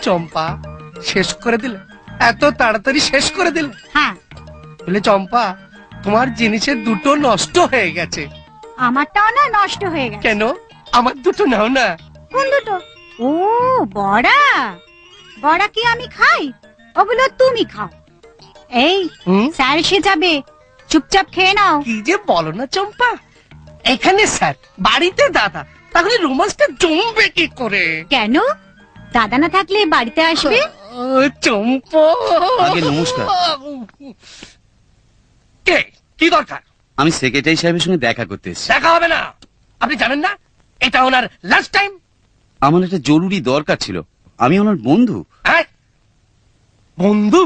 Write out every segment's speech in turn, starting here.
চম্পা শেষ করে দিলে, এত তাড়াতাড়ি শেষ করে দিলে। হ্যাঁ বলে চম্পা তোমার জিনিসের দুটো নষ্ট হয়ে গেছে। আমারটাও না নষ্ট হয়ে গেছে। কেন? আমার দুটো নাও না। কোন দুটো? ও বড়া, বড়া কি আমি খাই? ওগুলো তুমি খাও। এই স্যার এসে যাবে, চুপচাপ খেয়ে নাও। কি যে বলো না চম্পা, এখানে স্যার, বাড়িতে দাদা, তাহলে রোমান্সটা জমবে কি করে? কেন? দাদা না থাকলে বাড়িতে আসবে? চম্পা আগে নমস্কার। কে? কি দরকার? আমি সেক্রেটারি সাহেবের সঙ্গে দেখা করতে এসেছি। দেখা হবে না। আপনি জানেন না এটা ওনার লাস্ট টাইম? আমার একটা জরুরি দরকার ছিল। আমি ওনার বন্ধু। হ্যাঁ বন্ধু?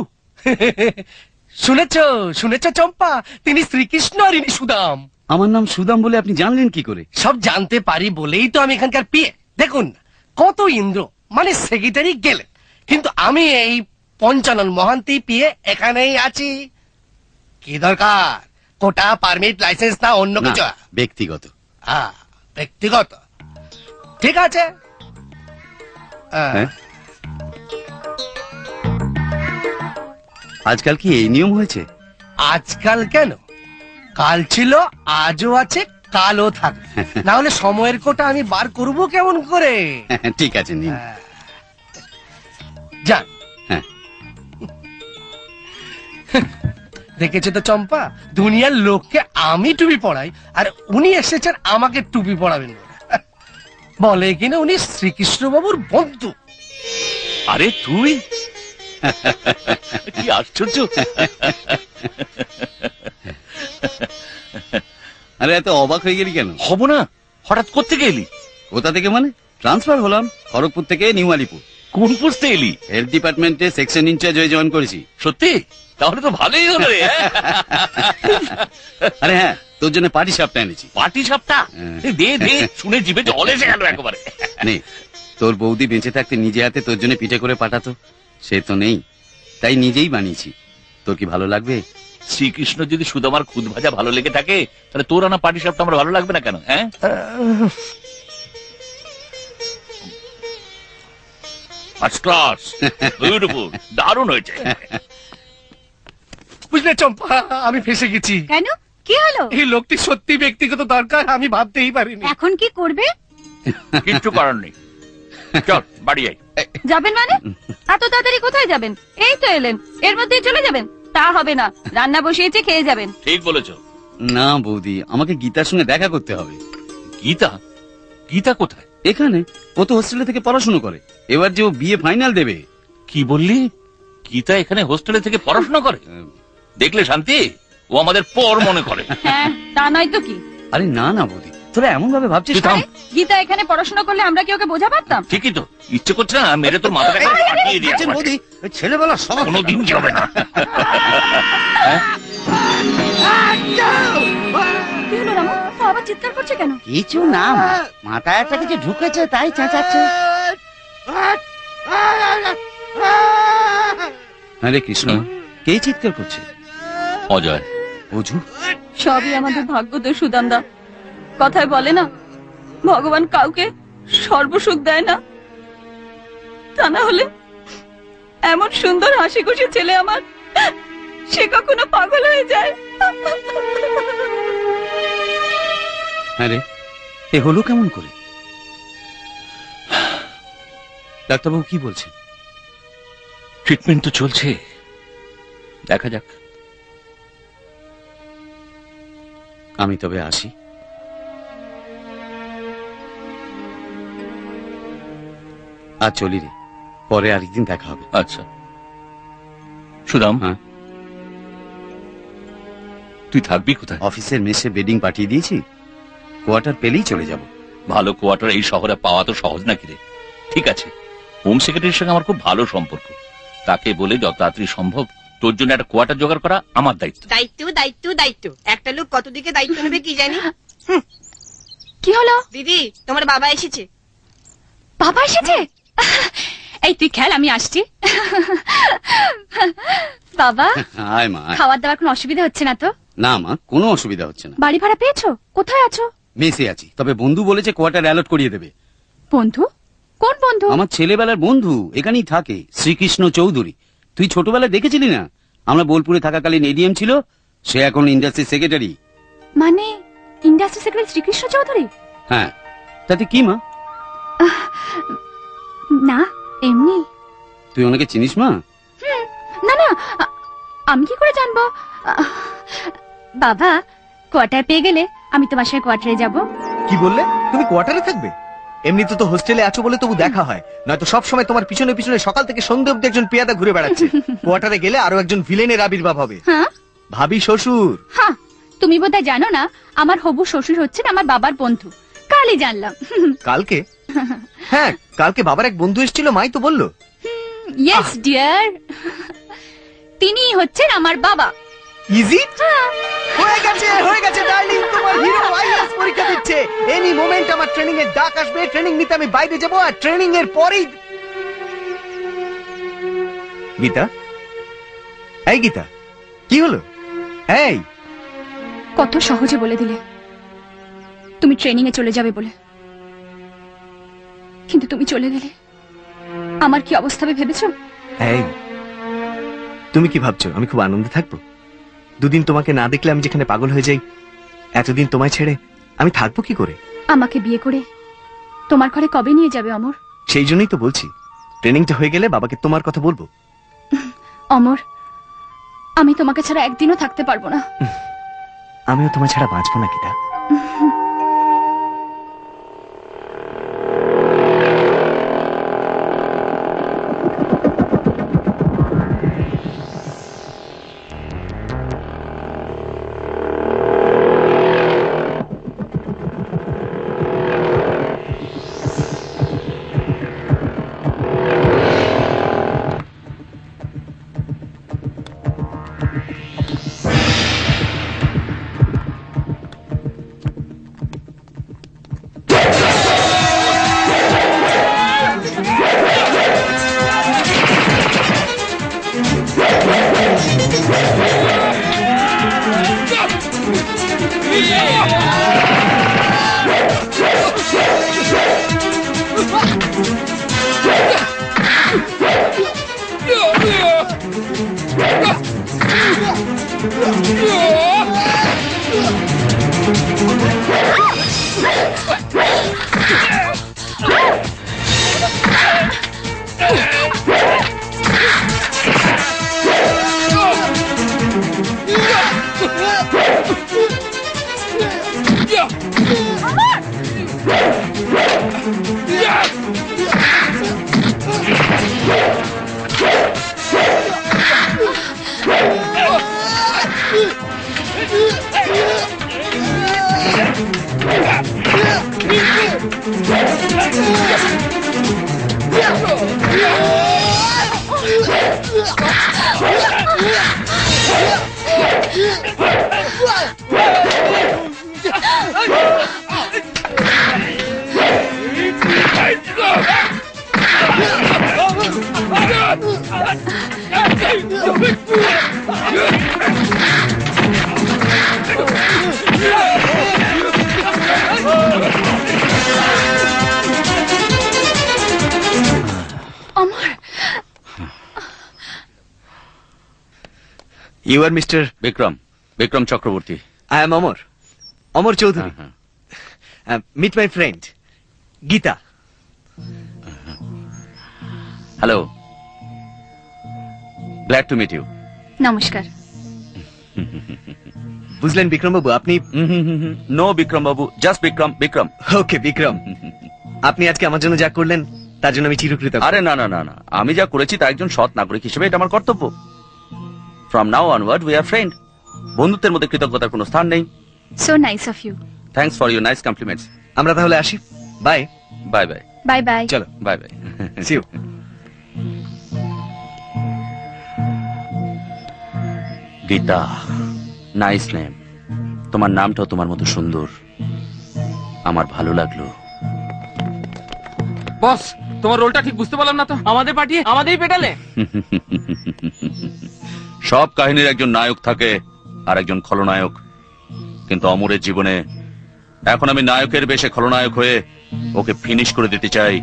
শুনেছো শুনেছো চম্পা, তিনি শ্রীকৃষ্ণ আর ইনি সুদাম। আমার নাম সুদাম বলে আপনি জানলেন কি করে? সব জানতে পারি বলেই তো আমি এখানকার পিএ। দেখুন কত ইন্দ্র মানে সেক্রেটারি গেলেন, কিন্তু আমি এই পঞ্চানন মহান্তি পিএ এখানেই আছি। কি দরকার? কোটা, পারমিট, লাইসেন্স না অন্য কিছু? ব্যক্তিগত। ব্যক্তিগত, ঠিক আছে। আজকাল কি এই নিয়ম হয়েছে? আজকাল কেন, কাল ছিল, আজও আছে, কালও থাকবে। না হলে সময়ের কোটা আমি বার করব কেমন করে? ঠিক আছে নিন। যান। হ্যাঁ। দেখেছো তো চম্পা, দুনিয়ার লোককে আমি টুপি পড়াই আর উনি এসেছেন আমাকে টুপি পড়াবেন বলে। বলে কিনা উনি শ্রীকৃষ্ণ বাবুর বন্ধু। আরে তুই কি আশ্চর্য! আরে এত অবাক হয়ে গেলি কেন? হব না, হঠাৎ কোত্থেকে এলি? কোথা থেকে মানে? ট্রান্সফার হলাম খড়গপুর থেকে নিউ আলিপুর। কোন পোস্টে এলি? হেলথ ডিপার্টমেন্টে সেকশন ইনচার্জ হয়ে জয়েন করেছি। সত্যি? তাহলে তো ভালোই হলো রে। আরে হ্যাঁ, তোর জন্য পাটি সাপটা এনেছি। পাটি সাপটা? দে দে, শুনে জিভে জল এসে গেল একেবারে। নে, তোর বৌদি বেঁচে থাকতে নিজে হাতে তোর জন্য পিঠে করে পাঠাতো, সে তো নেই, তাই নিজেই বানিয়েছি। তোর কি ভালো লাগবে? শ্রীকৃষ্ণ যদি সুদামার খুদ ভাজা ভালো লেগে থাকে, তাহলে তোর আনা পাটি সাপটা আমার ভালো লাগবে না কেন? হ্যাঁ, ফার্স্ট ক্লাস, বিউটিফুল, দারুণ হয়েছে। বুঝলে চম্পা, আমি ফেসে গেছি। কেন? কি হলো? এই লোকটি সত্যি ব্যক্তিগত দরকার, আমি ভাবতেই পারিনি। এখন কি করবে? কিচ্ছু করার নেই, চল বাড়ি যাই। যাবেন মানে? এত তাড়াতাড়ি কোথায় যাবেন? এই তো এলেন, এর মধ্যেই চলে যাবেন? তা হবে না, রান্না বসিয়েছে, খেয়ে যাবেন। ঠিক বলেছো। না বৌদি, আমাকে গীতার সঙ্গে দেখা করতে হবে। গীতা? গীতা কোথায়? এখানে, ও তো হোস্টেলে থেকে পড়াশোনা করে, এবার যে ও বিএ ফাইনাল দেবে। কি বললি? গীতা এখানে হোস্টেলে থেকে পড়াশোনা করে? দেখলে শান্তি, ও আমাদের পর মনে করে। হ্যাঁ, তা নয় তো কি? আরে না না বৌদি, তোরা এমন ভাবে ভাবছিস। গীতা এখানে পড়াশোনা করলে আমরা কি ওকে বোঝা পারতাম? ঠিকই তো, ইচ্ছে করছে না মেরে তোর মাথাটা ফাটিয়ে দিয়েছে। বৌদি, ছেলেবেলা সব কোনোদিন যাবে না। কি হলো রামু, ও আবার চিৎকার করছে কেন? কিছু না, মাথায় একটা কিছু ঢুকেছে তাই চেঁচাচ্ছে। হরে কৃষ্ণ, কে চিৎকার করছে? অজয়। অজু? সবই আমাদের ভাগ্য তো সুদামদা। কথায় বলে না, ভগবান কাউকে সর্বসুখ দেয় না। তা না হলে এমন সুন্দর হাসি খুশি ছেলে আমার, সে কখনো পাগল হয়ে যায়। আরে এ হলো কেমন করে? ডাক্তারবাবু কি বলছেন? ট্রিটমেন্ট তো চলছে, দেখা যাক। আমি তবে আসি। আজ চলি রে, পরে আরেকদিন দেখা হবে। আচ্ছা সুদাম, হ্যাঁ তুই থাকবি কোথায়? অফিসের মেসে বেডিং পাঠিয়ে দিয়েছি, কোয়ার্টার পেলেই চলে যাব। ভালো কোয়ার্টার এই শহরে পাওয়া তো সহজ নাকি রে? ঠিক আছে, হোম সেক্রেটারির সঙ্গে আমার খুব ভালো সম্পর্ক, তাকে বলে যত তাড়াতাড়ি সম্ভব তোর জন্য একটা কোয়ার্টার জোগাড় করা আমার দায়িত্ব। দায়িত্ব দায়িত্ব দায়িত্ব, একটা লোক কত দিকে দায়িত্ব নেবে কি জানি। কি হলো? দিদি, তোমার বাবা এসেছে। বাবা এসেছে? এই তুই খেল, আমি আসছি। বাবা, আয় মা। খাওয়ার দাওয়ার কোনো অসুবিধা হচ্ছে না তো? না মা, কোনো অসুবিধা হচ্ছে না। বাড়ি ভাড়া পেয়েছো? কোথায় আছো? মেসে আছি, তবে বন্ধু বলেছে কোয়ার্টার অ্যালট করিয়ে দেবে। বন্ধু? কোন বন্ধু? আমার ছেলেবেলার বন্ধু, এখানেই থাকে, শ্রীকৃষ্ণ চৌধুরী। তুই ছোটবেলায় দেখেছিলি না? আমরা বোলপুরে থাকাকালীন এডিএম ছিল, সে এখন ইন্ডাস্ট্রি সেক্রেটারি। মানে ইন্ডাস্ট্রি সেক্রেটারি শ্রীকৃষ্ণ চৌধুরী? হ্যাঁ, তাতে কি মা? না এমনি। তুই ওনাকে চিনিস মা? না না, আমি কি করে জানবো? বাবা, কোয়ার্টার পেয়ে গেলে আমি তোমার সাথে কোয়ার্টারে যাব। কি বললে? তুমি কোয়ার্টারে থাকবে? এমনিতে তো হোস্টেলে আছো বলে তবু দেখা হয়, নয়তো সব সময় তোমার পিছনে পিছনে সকাল থেকে সন্ধ্যে অব্দি একজন পেয়াদা ঘুরে বেড়াচ্ছে। কোয়ার্টারে গেলে আরো একজন ভিলেনের আবির্ভাব হবে। হ্যাঁ ভাবি শ্বশুর। হ্যাঁ, তুমি বোধহয় জানো না আমার হবু শ্বশুর হচ্ছেন আমার বাবার বন্ধু। কালই জানলাম। কালকে? হ্যাঁ, কালকে বাবার এক বন্ধু এসেছিল, মাই তো বললো। ইয়েস ডিয়ার, তিনি হচ্ছেন আমার বাবা। ইজি হয়ে গেছে ডার্লিং, তোমার হিরো আইএস পরীক্ষা দিচ্ছে। এনি মোমেন্ট আমার ট্রেনিং এর ডাক আসবে, ট্রেনিং নিতে আমি বাইরে যাব, আর ট্রেনিং এর পরেই। গীতা, এই গীতা, কি হলো? এই কত সহজে বলে দিলে তুমি ট্রেনিং এ চলে যাবে বলে, কিন্তু তুমি চলে গেলে আমার কি অবস্থা হবে ভেবেছো? এই, তুমি কি ভাবছো আমি খুব আনন্দে থাকবো? দুদিন তোমাকে না দেখলে আমি যেখানে পাগল হয়ে যাই, এতদিন তোমায় ছেড়ে আমি থাকবো কি করে? আমাকে বিয়ে করে তোমার ঘরে কবে নিয়ে যাবে অমর? সেই জন্যই তো বলছি, ট্রেনিংটা হয়ে গেলে বাবাকে তোমার কথা বলবো। অমর, আমি তোমাকে ছাড়া একদিনও থাকতে পারবো না। আমিও তোমার ছাড়া বাঁচবো না Geeta. You are Mr. Vikram Chakraborty. I am Amar Chaudhary. Meet my friend, Geeta. Hello, glad to meet you. নমস্কার। বুঝলেন বিক্রম বাবু, আপনি? নো বিক্রম বাবু, জাস্ট বিক্রম। ওকে বিক্রম, আপনি আজকে আমার জন্য যা করলেন তার জন্য আমি চিরকৃতজ্ঞ। আরে না না না না, আমি যা করেছি তা একজন সৎ নাগরিক হিসেবে এটা আমার কর্তব্য। From now onward we are friend. বন্ধুত্বের মধ্যে কৃতজ্ঞতার কোনো স্থান নেই। So nice of you. Thanks for your nice compliments. আমরা তাহলে আসি, bye. Bye bye. Bye bye. চলো, bye bye. See you. Gita, nice name. তোমার নামটাও তোমার মতো সুন্দর, আমার ভালো লাগলো। বস, তোমার রোলটা ঠিক বুঝতে পারলাম না তো। আমাদের পাঠিয়ে আমাদেরই পেটালে। সব কাহিনীর একজন নায়ক থাকে আর একজন খলনায়ক, কিন্তু অমরের জীবনে এখন আমি নায়কের বেশে খলনায়ক হয়ে ওকে ফিনিশ করে দিতে চাই।